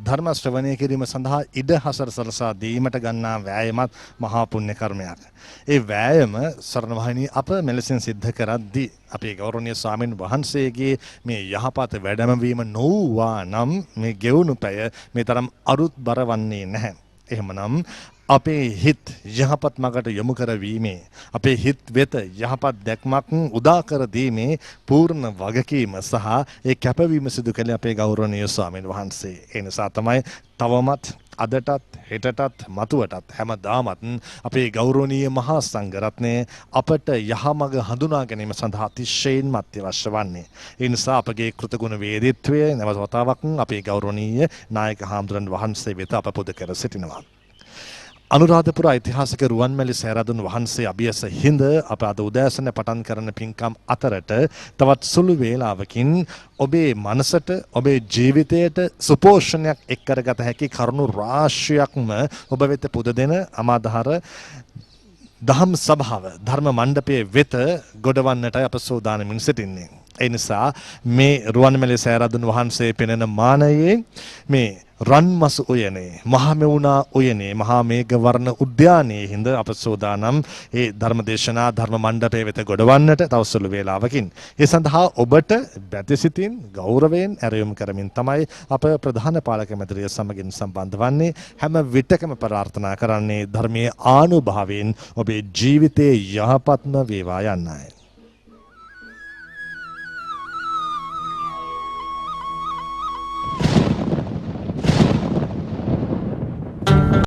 ධර්ම ශ්‍රවණය කිරීම සඳහා ඉඩ හසර සලසා දීමට ගන්නා වෑයමත් මහා පුණ්‍ය කර්මයක්. ඒ වෑයම ස්වර්ණවාහිනිය අප මෙලෙසින් සිද්ධ කරද්දී අපේ ගෞරවනීය ස්වාමීන් වහන්සේගේ මේ යහපත් වැඩමවීම නොවුවා නම් මේ ගෙවුණු පැය මේ තරම් අරුත්බර වන්නේ නැහැ. එහෙමනම් අපේ හිත් යහපත් මගට යොමු කරවීමේ, අපේ හිත් වෙත යහපත් දැක්මක් උදා කර දීමේ පූර්ණ වගකීම සහ ඒ කැපවීම සිදු කළේ අපේ ගෞරවනීය ස්වාමීන් වහන්සේ. ඒ නිසා තමයි තවමත් අදටත් හෙටටත් මතුවටත් හැමදාමත් අපේ ගෞරවනීය මහා සංඝරත්නය අපට යහමඟ හඳුනා ගැනීම සඳහා අතිශයින්ම අත්‍යවශ්‍ය වන්නේ. ඒ නිසා අපගේ කෘතගුණ වේදිත්වය නැවත වතාවක් අපේ ගෞරවනීය නායක හාමුදුරන් වහන්සේ වෙත අප පුද කර සිටිනවා. අනුරාධපුර ඓතිහාසික රුවන්මැලි සෑරදුන් වහන්සේ අභියස හිඳ අප අද උදෑසන පටන් කරන පින්කම් අතරට තවත් සුළු වේලාවකින් ඔබේ මනසට, ඔබේ ජීවිතයට සුපෝෂණයක් එක් කරගත හැකි කරුණු රාශියක්ම ඔබ වෙත පුද දෙන අමාදහර දහම් සභාව ධර්ම මණ්ඩපයේ වෙත ගොඩවන්නටයි අප සූදානමින් සිටින්නේ. ඒ නිසා මේ රුවන්මැලි සෑරදුන් වහන්සේ පෙනෙන මානයේ මේ රන්මස් උයනේ මහමෙවුනා උයනේ මහා මේඝවර්ණ උද්‍යානයේ හිඳ අප සෝදානම් ඒ ධර්මදේශනා ධර්ම මණ්ඩපයේ වෙත ගොඩවන්නට තව සුළු වේලාවකින් ඒ සඳහා ඔබට බැතිසිතින් ගෞරවයෙන් ඇරයුම් කරමින් තමයි අප ප්‍රධාන පාලක මැදිරිය සමගින් සම්බන්ධ වන්නේ හැම විටකම ප්‍රාර්ථනා කරන්නේ ධර්මයේ ආනුභාවයෙන් ඔබේ ජීවිතයේ යහපත්ම වේවා යන්නයි.